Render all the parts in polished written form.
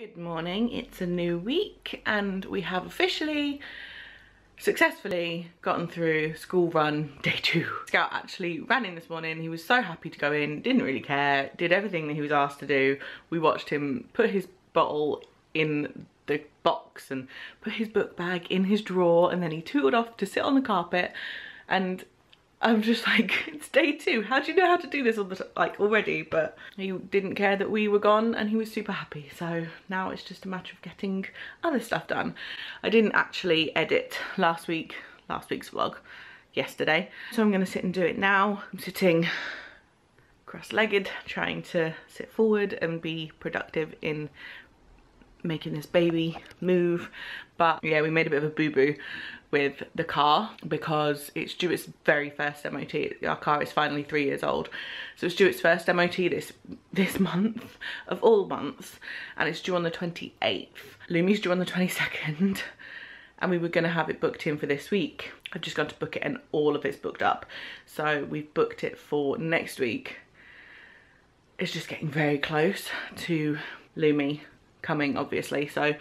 Good morning, it's a new week and we have officially successfully gotten through school run day 2. Scout actually ran in this morning. He was so happy to go in, didn't really care, did everything that he was asked to do. We watched him put his bottle in the box and put his book bag in his drawer, and then he tootled off to sit on the carpet, and I'm just like, it's day 2. How do you know how to do this already? But he didn't care that we were gone and he was super happy. So now it's just a matter of getting other stuff done. I didn't actually edit last week's vlog yesterday. So I'm gonna sit and do it now. I'm sitting cross-legged, trying to sit forward and be productive in making this baby move. But yeah, we made a bit of a boo-boo with the car because it's due its very first MOT. Our car is finally 3 years old, so it's due its first MOT this month of all months, and it's due on the 28th. Lumi's due on the 22nd, and we were going to have it booked in for this week. I've just gone to book it and all of it's booked up, so we've booked it for next week. It's just getting very close to Lumi coming, obviously, so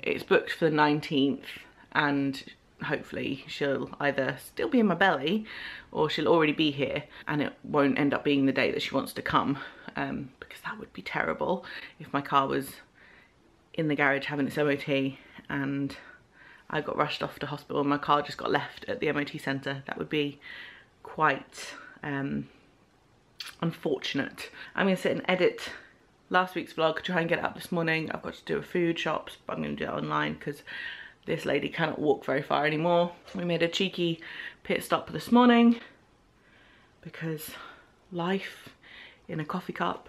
it's booked for the 19th, and hopefully she'll either still be in my belly or she'll already be here, and it won't end up being the day that she wants to come, because that would be terrible if my car was in the garage having its MOT and I got rushed off to hospital and my car just got left at the MOT centre. That would be quite unfortunate. I'm going to sit and edit last week's vlog, try and get it up this morning. I've got to do a food shops, but I'm going to do it online because this lady cannot walk very far anymore. We made a cheeky pit stop this morning because life in a coffee cup.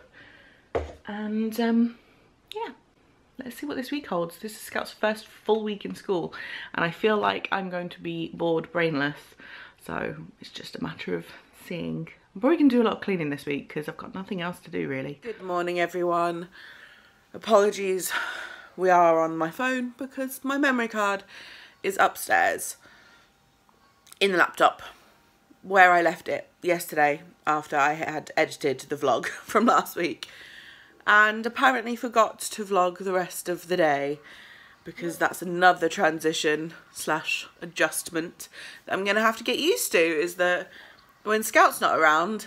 And yeah, let's see what this week holds. This is Scout's first full week in school and I feel like I'm going to be bored brainless. So it's just a matter of seeing. I'm probably going to do a lot of cleaning this week because I've got nothing else to do really. Good morning everyone. Apologies, we are on my phone because my memory card is upstairs in the laptop where I left it yesterday after I had edited the vlog from last week, and apparently forgot to vlog the rest of the day because that's another transition slash adjustment that I'm gonna have to get used to, is that when Scout's not around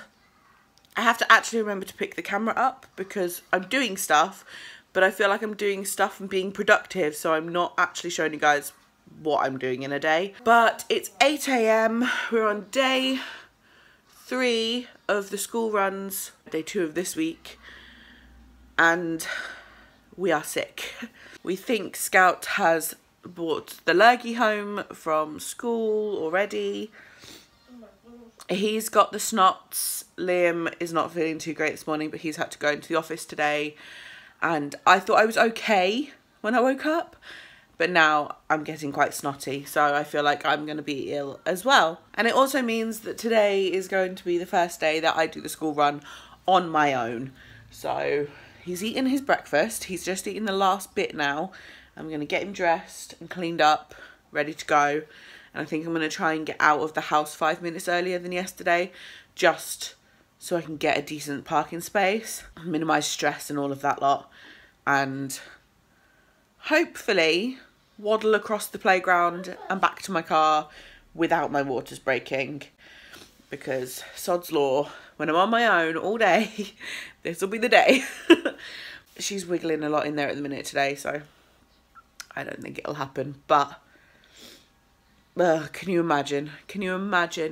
I have to actually remember to pick the camera up because I'm doing stuff, but I feel like I'm doing stuff and being productive, so I'm not actually showing you guys what I'm doing in a day. But it's 8 AM, we're on day 3 of the school runs, day 2 of this week, and we are sick. We think Scout has brought the lurgy home from school already. He's got the snots. Liam is not feeling too great this morning, but he's had to go into the office today. And I thought I was okay when I woke up, but now I'm getting quite snotty, so I feel like I'm going to be ill as well. And it also means that today is going to be the first day that I do the school run on my own. So he's eaten his breakfast, he's just eaten the last bit now. I'm going to get him dressed and cleaned up, ready to go. And I think I'm going to try and get out of the house 5 minutes earlier than yesterday, just so I can get a decent parking space, minimise stress and all of that lot, and hopefully waddle across the playground and back to my car without my waters breaking, because sod's law, when I'm on my own all day, this will be the day. She's wiggling a lot in there at the minute today, so I don't think it'll happen, but can you imagine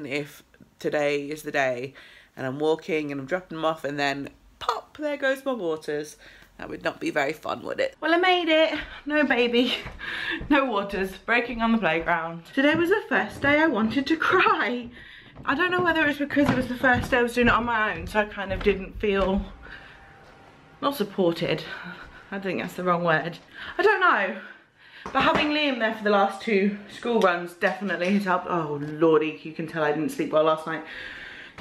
if today is the day and I'm walking and I'm dropping them off and then pop, there goes my waters. That would not be very fun, would it? Well, I made it. No baby, no waters breaking on the playground. Today was the first day I wanted to cry. I don't know whether it's because it was the first day I was doing it on my own, so I kind of didn't feel, not supported. I think that's the wrong word. I don't know. But having Liam there for the last 2 school runs definitely has helped. Oh lordy, you can tell I didn't sleep well last night.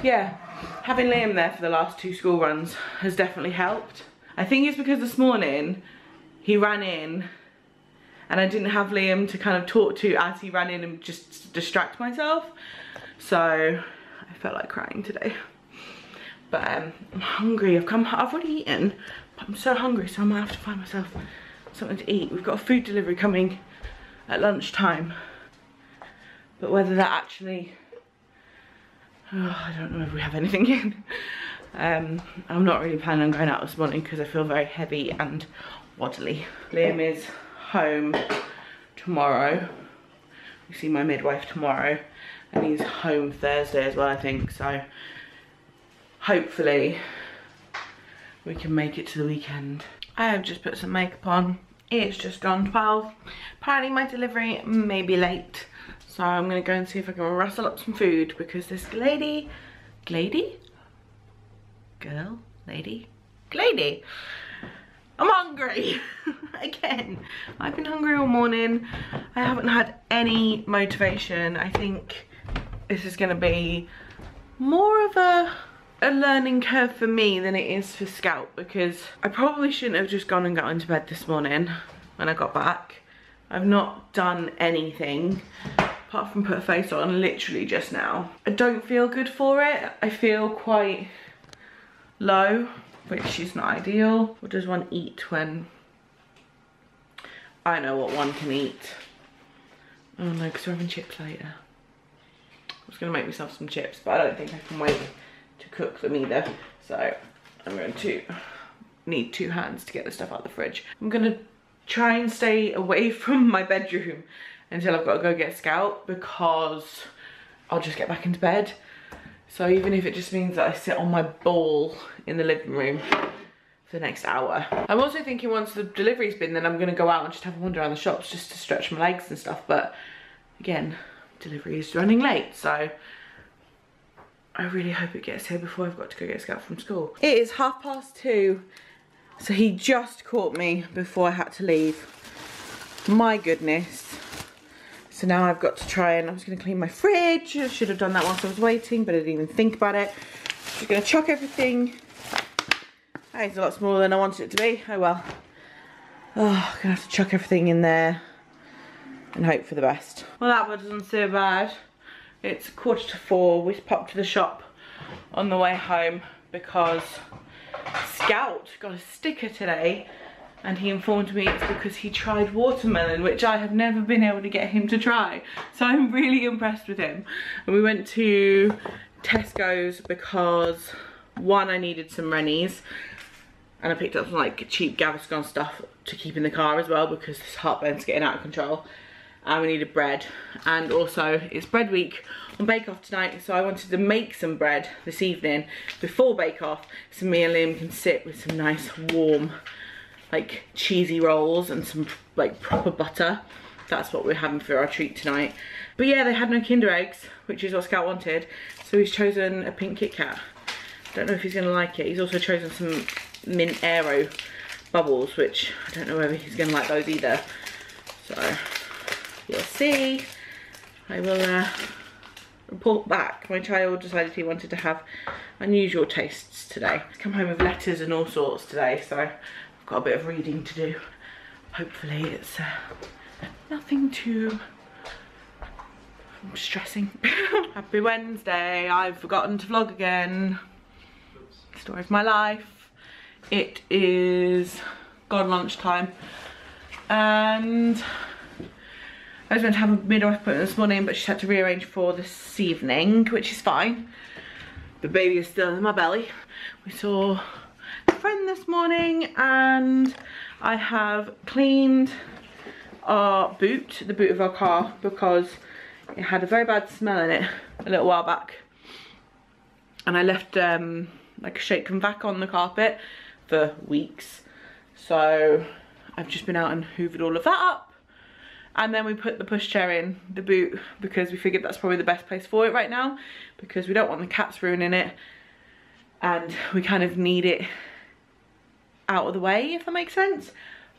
Yeah, having Liam there for the last 2 school runs has definitely helped. I think it's because this morning he ran in and I didn't have Liam to kind of talk to as he ran in and just distract myself. So I felt like crying today. But I'm hungry. I've already eaten, but I'm so hungry, so I might have to find myself something to eat. We've got a food delivery coming at lunchtime, but whether that actually, I don't know if we have anything in. I'm not really planning on going out this morning because I feel very heavy and waddly. Liam is home tomorrow. We see my midwife tomorrow, and he's home Thursday as well, I think, so hopefully we can make it to the weekend. I have just put some makeup on. It's just gone 12. Apparently my delivery may be late, so I'm gonna go and see if I can rustle up some food because this lady, I'm hungry. Again, I've been hungry all morning. I haven't had any motivation. I think this is gonna be more of a learning curve for me than it is for Scout, because I probably shouldn't have just gone and got into bed this morning when I got back. I've not done anything apart from put a face on literally just now. I don't feel good for it. I feel quite low, which is not ideal. What does one eat when... I know what one can eat. Oh no, because we're having chips later. I was gonna make myself some chips, but I don't think I can wait to cook them either. So I'm going to need 2 hands to get the stuff out of the fridge. I'm gonna try and stay away from my bedroom until I've got to go get Scout, because I'll just get back into bed. So even if it just means that I sit on my ball in the living room for the next hour. I'm also thinking once the delivery's been, then I'm gonna go out and just have a wander around the shops just to stretch my legs and stuff. But again, delivery is running late, so I really hope it gets here before I've got to go get Scout from school. It is 2:30, so he just caught me before I had to leave. My goodness. So now I've got to try and, I was going to clean my fridge. I should have done that whilst I was waiting, but I didn't even think about it. Just going to chuck everything. That is a lot smaller than I wanted it to be. Oh well. Oh, I'm going to have to chuck everything in there and hope for the best. Well, that wasn't so bad. It's 4:45. We popped to the shop on the way home because Scout got a sticker today, and he informed me it's because he tried watermelon, which I have never been able to get him to try. So I'm really impressed with him. And we went to Tesco's because, one, I needed some Rennies, and I picked up some like cheap Gaviscon stuff to keep in the car as well because this heartburn's getting out of control. And we needed bread, and also it's bread week on Bake Off tonight, so I wanted to make some bread this evening before Bake Off so me and Liam can sit with some nice warm like cheesy rolls and some like proper butter. That's what we're having for our treat tonight. But yeah, they had no Kinder eggs, which is what Scout wanted, so he's chosen a pink Kit Kat. Don't know if he's gonna like it. He's also chosen some mint Aero bubbles, which I don't know whether he's gonna like those either, so we'll see. I will report back. My child decided he wanted to have unusual tastes today. He's come home with letters and all sorts today, so I've got a bit of reading to do. Hopefully it's nothing too stressing. Happy Wednesday. I've forgotten to vlog again. Story of my life. It is gone lunchtime, and I was meant to have a midwife appointment this morning, but she had to rearrange for this evening, which is fine. The baby is still in my belly. We saw a friend this morning, and I have cleaned our boot, the boot of our car, because it had a very bad smell in it a little while back. And I left like a shake and vac on the carpet for weeks. So I've just been out and hoovered all of that up. And then we put the pushchair in the boot because we figured that's probably the best place for it right now, because we don't want the cats ruining it, and we kind of need it out of the way, if that makes sense.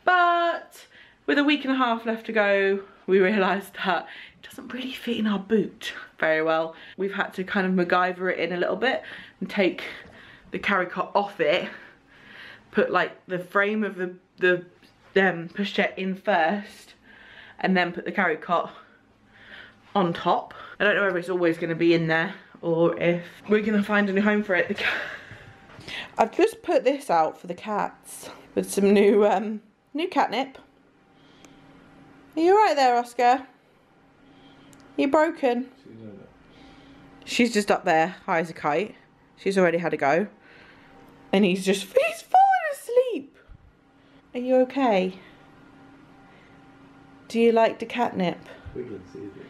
But with a week and a half left to go, we realised that it doesn't really fit in our boot very well. We've had to kind of MacGyver it in a little bit and take the carry cot off it, put like the frame of the pushchair in first, and then put the carry cot on top. I don't know whether it's always going to be in there or if we're going to find a new home for it. I've just put this out for the cats with some new New catnip. Are you alright there, Oscar? You broken? She's just up there, high as a kite. She's already had a go. And he's fallen asleep. Are you okay? Do you like the catnip? We can see it.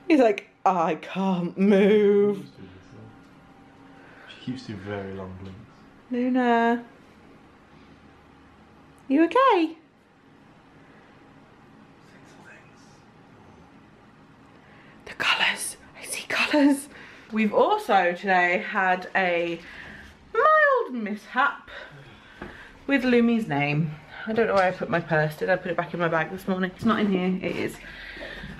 He's like, I can't move. She keeps doing very long blinks. Luna. You okay? The colours. I see colours. We've also today had a mild mishap with Lumi's name. I don't know where I put my purse. Did I put it back in my bag this morning? It's not in here. It is.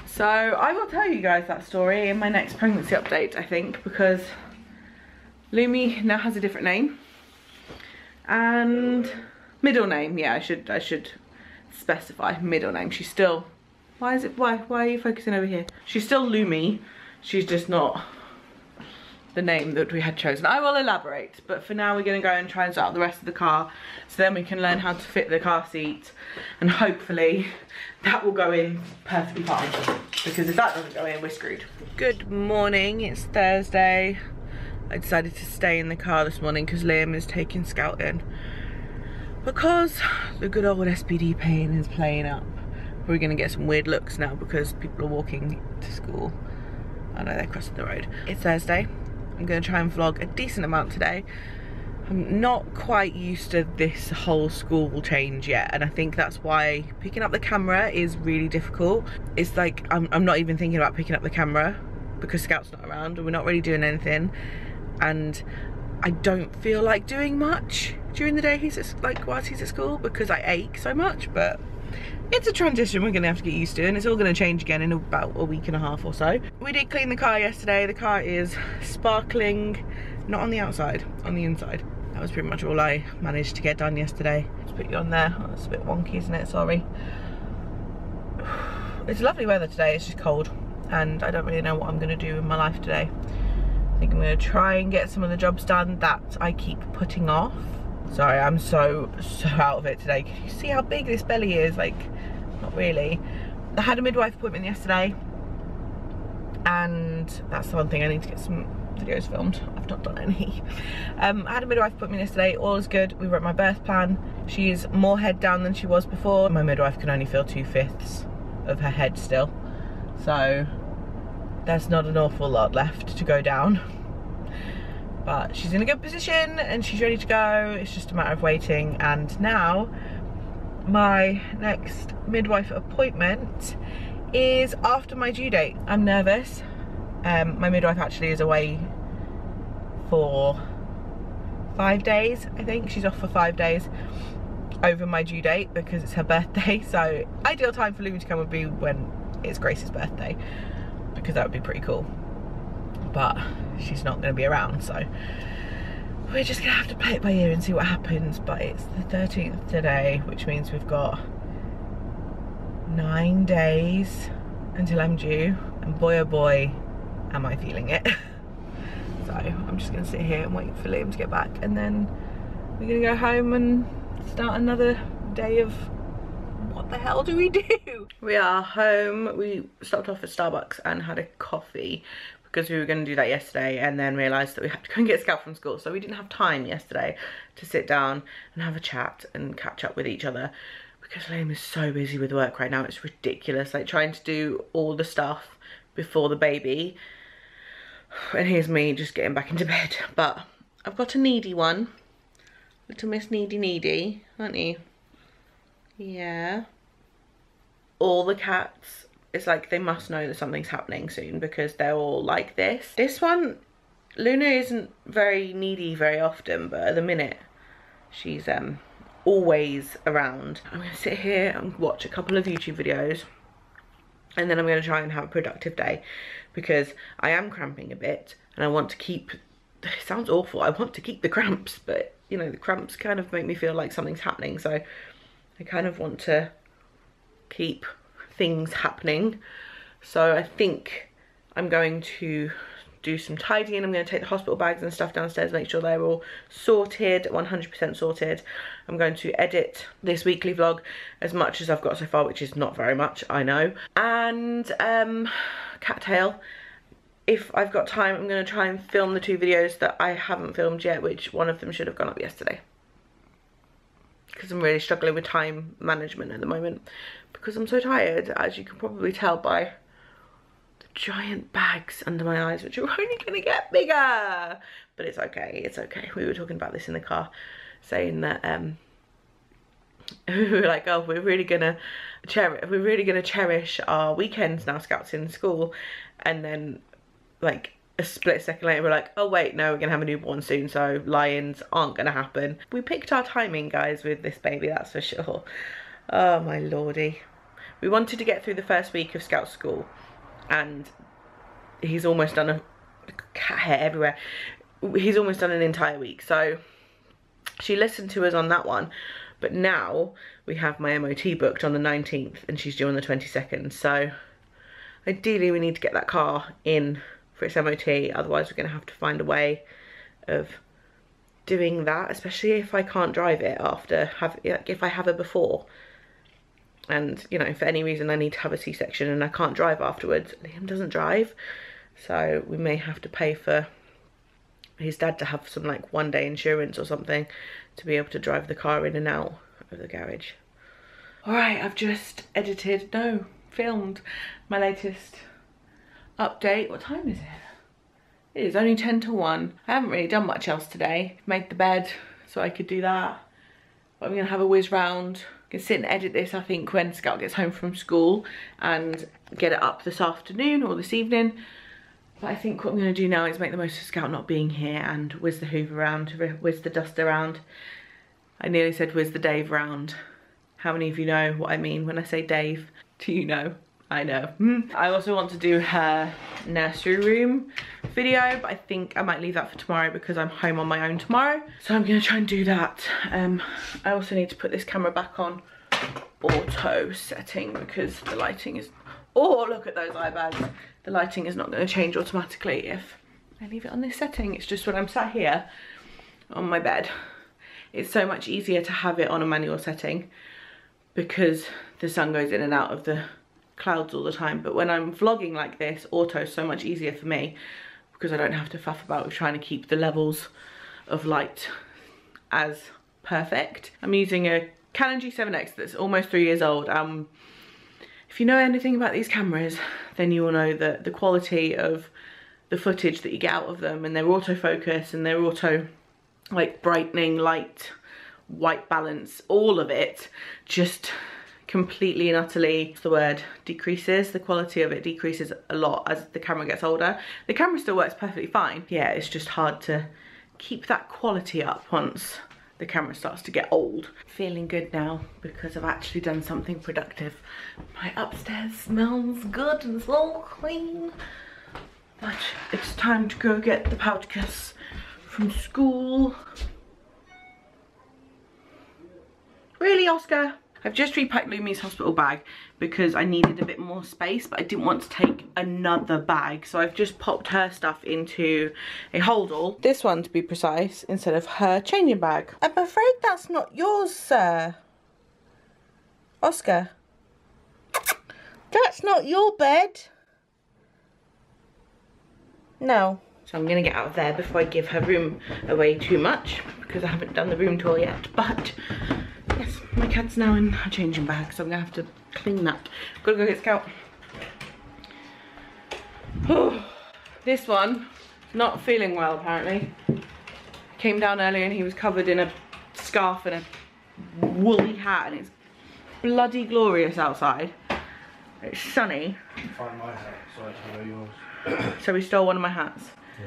So I will tell you guys that story in my next pregnancy update, I think, because Lumi now has a different name. And middle name, yeah, I should specify middle name. She's still, why are you focusing over here? She's still Lumi. She's just not the name that we had chosen. I will elaborate, but for now we're going to go and try and sort out the rest of the car, so then we can learn how to fit the car seat, and hopefully that will go in perfectly fine, because if that doesn't go in, we're screwed. Good morning, it's Thursday. I decided to stay in the car this morning because Liam is taking Scout in, because the good old SPD pain is playing up. We're going to get some weird looks now because people are walking to school. I know they're crossing the road. It's Thursday. I'm going to try and vlog a decent amount today. I'm not quite used to this whole school change yet, and I think that's why picking up the camera is really difficult. It's like I'm not even thinking about picking up the camera because Scout's not around and we're not really doing anything, and I don't feel like doing much during the day whilst he's at school, because I ache so much. But it's a transition we're going to have to get used to, and it's all going to change again in about a week and a half or so. We did clean the car yesterday. The car is sparkling, not on the outside, on the inside. That was pretty much all I managed to get done yesterday. Let's put you on there. Oh, it's a bit wonky, isn't it? Sorry. It's lovely weather today. It's just cold, and I don't really know what I'm going to do in my life today. I think I'm going to try and get some of the jobs done that I keep putting off. Sorry, I'm so out of it today. Can you see how big this belly is? Like, not really. I had a midwife appointment yesterday, and that's the one thing I need to get some videos filmed. I've not done any. I had a midwife appointment yesterday. All is good. We wrote my birth plan. She's more head down than she was before. My midwife can only feel 2/5 of her head still, so there's not an awful lot left to go down. But she's in a good position and she's ready to go. It's just a matter of waiting. And now my next midwife appointment is after my due date. I'm nervous. My midwife actually is away for 5 days, I think. She's off for 5 days over my due date because it's her birthday. So ideal time for Lumi to come would be when it's Grace's birthday, because that would be pretty cool. But she's not going to be around, so we're just going to have to play it by ear and see what happens. But it's the 13th today, which means we've got 9 days until I'm due, and boy oh boy am I feeling it. So I'm just going to sit here and wait for Liam to get back, and then we're going to go home and start another day of what the hell do we do? We are home. We stopped off at Starbucks and had a coffee because we were going to do that yesterday, and then realised that we had to go and get Scout from school, so we didn't have time yesterday to sit down and have a chat and catch up with each other, because Liam is so busy with work right now. It's ridiculous, like trying to do all the stuff before the baby, and here's me just getting back into bed. But I've got a needy one, little Miss Needy, aren't you? Yeah. All the cats, it's like they must know that something's happening soon because they're all like this. This one, Luna isn't very needy very often, but at the minute she's always around. I'm gonna sit here and watch a couple of YouTube videos, and then I'm gonna try and have a productive day because I am cramping a bit and I want to keep, it sounds awful, I want to keep the cramps, but you know, the cramps kind of make me feel like something's happening, so I kind of want to keep things happening. So I think I'm going to do some tidying. I'm going to take the hospital bags and stuff downstairs, make sure they're all sorted, 100% sorted. I'm going to edit this weekly vlog as much as I've got so far, which is not very much, I know. And cattail. If I've got time, I'm going to try and film the 2 videos that I haven't filmed yet, which one of them should have gone up yesterday. Because I'm really struggling with time management at the moment. Because I'm so tired, as you can probably tell by the giant bags under my eyes, which are only going to get bigger. But it's okay, it's okay. We were talking about this in the car, saying that we were like, oh, we're really gonna cherish our weekends now, Scout's in school. And then like a split second later we're like, oh wait, no, we're gonna have a newborn soon, so lions aren't gonna happen. We picked our timing, guys, with this baby, that's for sure. Oh my lordy. We wanted to get through the first week of Scout school, and he's almost done a cat hair everywhere. He's almost done an entire week, so she listened to us on that one. But now we have my MOT booked on the 19th and she's due on the 22nd, so ideally we need to get that car in for its MOT, otherwise we're going to have to find a way of doing that, especially if I can't drive it after, if I have her before. And, you know, for any reason I need to have a C-section and I can't drive afterwards. Liam doesn't drive, so we may have to pay for his dad to have some like 1-day insurance or something to be able to drive the car in and out of the garage. Alright, I've just filmed my latest update. What time is it? It is only 10 to 1. I haven't really done much else today. Made the bed so I could do that. But I'm gonna have a whiz round. I'm gonna sit and edit this, I think, when Scout gets home from school, and get it up this afternoon or this evening. But I think what I'm gonna do now is make the most of Scout not being here and whiz the hoover around, whiz the dust around. I nearly said whiz the Dave round. How many of you know what I mean when I say Dave? Do you know? I know. I also want to do her nursery room video, but I think I might leave that for tomorrow because I'm home on my own tomorrow. So I'm gonna try and do that. I also need to put this camera back on auto setting because the lighting is, oh, look at those eye bags. The lighting is not gonna change automatically if I leave it on this setting. It's just when I'm sat here on my bed, it's so much easier to have it on a manual setting because the sun goes in and out of the clouds all the time. But when I'm vlogging like this, auto is so much easier for me because I don't have to faff about with trying to keep the levels of light as perfect. I'm using a Canon G7x that's almost 3 years old. If you know anything about these cameras, then you will know that the quality of the footage that you get out of them, and their autofocus and their auto like brightening, light, white balance, all of it just completely and utterly, what's the word, decreases. The quality of it decreases a lot as the camera gets older. The camera still works perfectly fine. Yeah, it's just hard to keep that quality up once the camera starts to get old. Feeling good now because I've actually done something productive. My upstairs smells good and it's all clean. But it's time to go get the pouchkas from school. Really, Oscar? I've just repacked Lumi's hospital bag because I needed a bit more space, but I didn't want to take another bag. So I've just popped her stuff into a holdall. This one, to be precise, instead of her changing bag. I'm afraid that's not yours, sir. Oscar. That's not your bed. No. So I'm going to get out of there before I give her room away too much because I haven't done the room tour yet. But yes, my cat's now in her changing bag, so I'm going to have to clean that. I've got to go get Scout. This one, not feeling well apparently. Came down earlier and he was covered in a scarf and a woolly hat, and it's bloody glorious outside. It's sunny. Find my hat so I can wear yours. So he stole one of my hats. Yeah.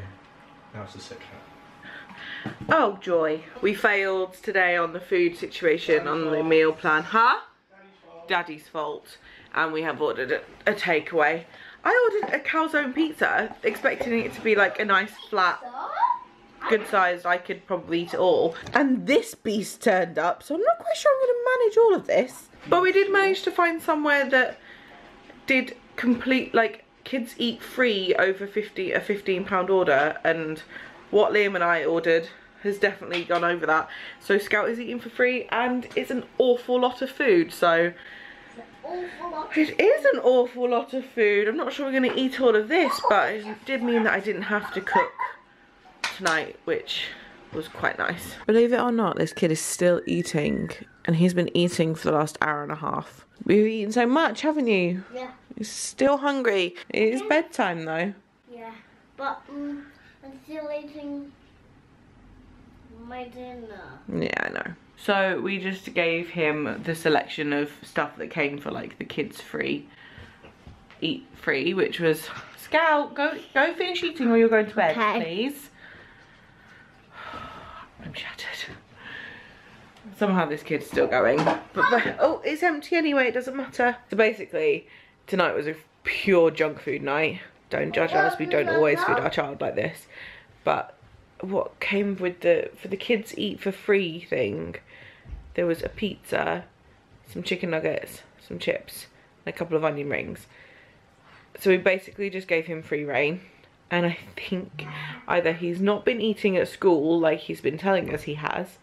Now it's a sick hat. Oh joy. We failed today on the food situation, on the meal plan. Huh? Daddy's fault. And we have ordered a takeaway. I ordered a calzone pizza, expecting it to be like a nice flat, good sized, I could probably eat it all. And this beast turned up, so I'm not quite sure I'm going to manage all of this. But we did manage to find somewhere that did complete, like, kids eat free over a £15 order, and what Liam and I ordered has definitely gone over that. So Scout is eating for free, and it's an awful lot of food. So it is an awful lot of food. I'm not sure we're going to eat all of this, but it did mean that I didn't have to cook tonight, which was quite nice. Believe it or not, this kid is still eating, and he's been eating for the last hour and a half. We've eaten so much, haven't you? Yeah. He's still hungry. It is bedtime though. Yeah, but I'm still eating my dinner. Yeah, I know. So we just gave him the selection of stuff that came for like the kids eat free, which was Scout, go finish eating or you're going to bed, please. I'm shattered. Somehow this kid's still going. But oh, it's empty anyway, it doesn't matter. So basically, tonight was a pure junk food night. Don't judge us, we don't always feed our child like this. But what came with for the kids eat for free thing, there was a pizza, some chicken nuggets, some chips, and a couple of onion rings. So we basically just gave him free reign. And I think either he's not been eating at school like he's been telling us he has,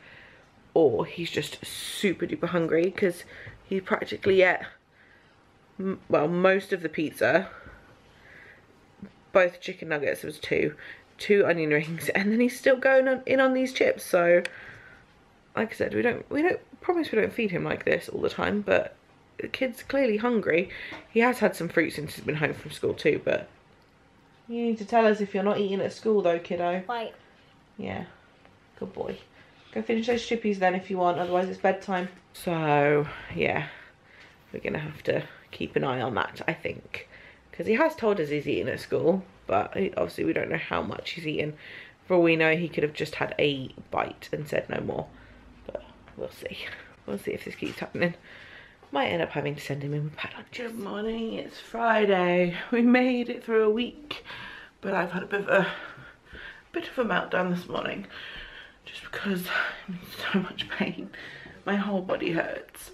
or he's just super duper hungry, because he practically ate, well, most of the pizza, both chicken nuggets, there was two onion rings, and then he's still going in on these chips. So like I said, we don't promise we don't feed him like this all the time, but the kid's clearly hungry. He has had some fruit since he's been home from school too, but you need to tell us if you're not eating at school though, kiddo. Right. Yeah, good boy. Go finish those chippies then if you want, otherwise it's bedtime. So yeah, we're gonna have to keep an eye on that, I think, because he has told us he's eating at school, but obviously we don't know how much he's eaten. For all we know, he could have just had a bite and said no more, but we'll see. We'll see if this keeps happening. Might end up having to send him in with packed lunches. Good morning, it's Friday. We made it through a week, but I've had a bit of a meltdown this morning, just because I'm in so much pain. My whole body hurts.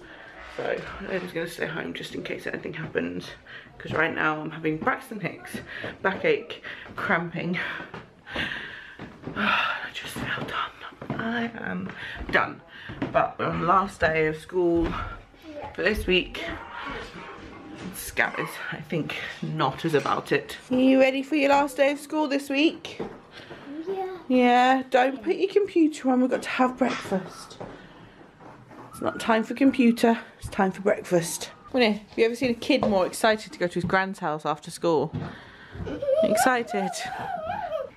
So I'm just gonna stay home just in case anything happens, because right now I'm having Braxton Hicks, backache, cramping. I just feel done. I am done. But we're on the last day of school for this week. Scout is, I think, not as about it. Are you ready for your last day of school this week? Yeah. Yeah, don't put your computer on, we've got to have breakfast. It's not time for computer, it's time for breakfast. Have you ever seen a kid more excited to go to his grand's house after school? Excited?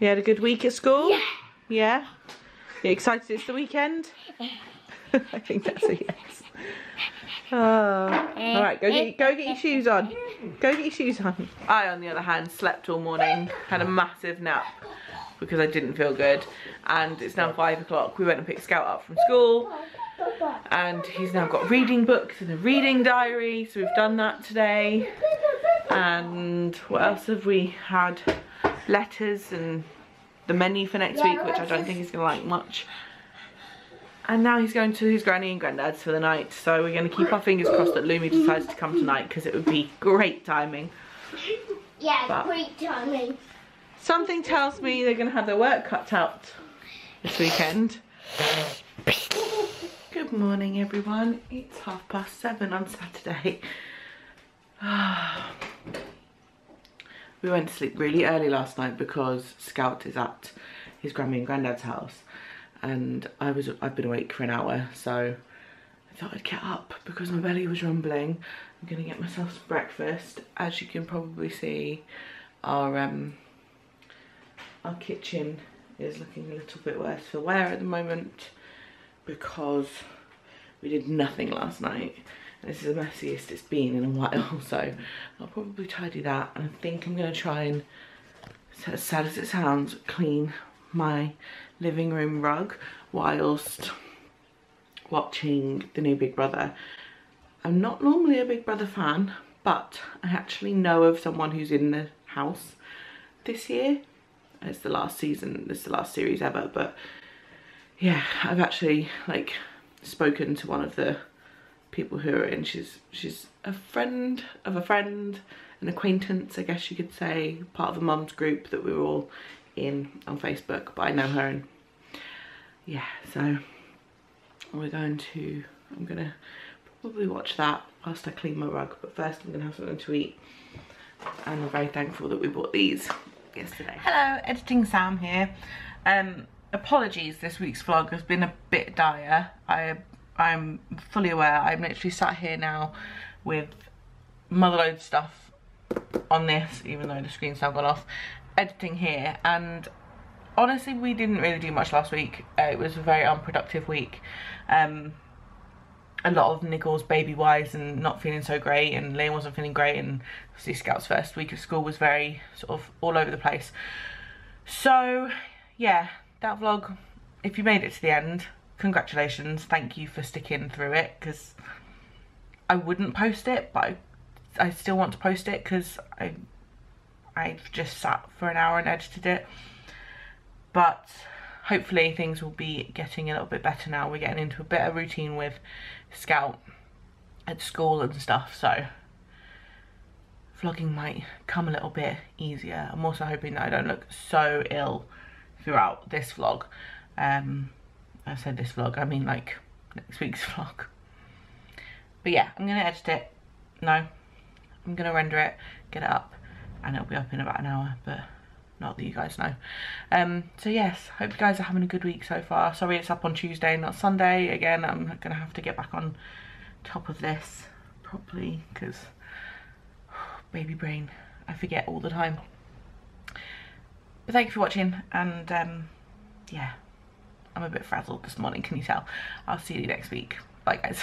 You had a good week at school? Yeah. Yeah? You excited it's the weekend? I think that's a yes. Oh. Alright, go get your shoes on. Go get your shoes on. I, on the other hand, slept all morning, had a massive nap because I didn't feel good, and it's now 5 o'clock. We went and picked Scout up from school, and he's now got reading books and a reading diary, so we've done that today. And what else have we had? Letters and the menu for next week, which I don't think he's gonna like much. And now he's going to his granny and granddad's for the night, so we're going to keep our fingers crossed that Lumi decides to come tonight, because it would be great timing. Yeah, But great timing. something tells me they're going to have their work cut out this weekend. Good morning, everyone. It's 7:30 on Saturday. We went to sleep really early last night because Scout is at his granny and granddad's house, and I've been awake for an hour, so I thought I'd get up because my belly was rumbling. I'm gonna get myself some breakfast. As you can probably see, our kitchen is looking a little bit worse for wear at the moment because we did nothing last night. This is the messiest it's been in a while, so I'll probably tidy that, and I think I'm gonna try and, as sad as it sounds, clean my living room rug whilst watching the new Big Brother. I'm not normally a Big Brother fan, but I actually know of someone who's in the house this year. It's the last season, this is the last series ever, but yeah, I've actually like spoken to one of the people who are in. She's a friend of a friend, an acquaintance, I guess you could say, part of a mum's group that we were all in on Facebook, but I know her, and yeah, so I'm gonna probably watch that whilst I clean my rug, but first I'm gonna have something to eat. And I'm very thankful that we bought these yesterday. Hello, Editing Sam here. Apologies, this week's vlog has been a bit dire. I'm fully aware. I'm literally sat here now with motherload stuff on this, even though the screen's now gone off, editing here, and honestly we didn't really do much last week. It was a very unproductive week. A lot of niggles baby wise and not feeling so great, and Liam wasn't feeling great, and obviously Scout's first week of school was very sort of all over the place. So yeah, that vlog, if you made it to the end, congratulations, thank you for sticking through it, because I wouldn't post it, but I still want to post it because I've just sat for an hour and edited it. But hopefully things will be getting a little bit better now. We're getting into a bit of routine with Scout at school and stuff, so vlogging might come a little bit easier. I'm also hoping that I don't look so ill throughout this vlog. I said this vlog, I mean like next week's vlog. But yeah, I'm gonna edit it. No, I'm gonna render it, get it up, and it'll be up in about an hour, but not that you guys know. So yes, hope you guys are having a good week so far. Sorry it's up on Tuesday, not Sunday. Again, I'm gonna have to get back on top of this properly, because baby brain, I forget all the time. But thank you for watching, and yeah, I'm a bit frazzled this morning, can you tell? I'll see you next week. Bye guys.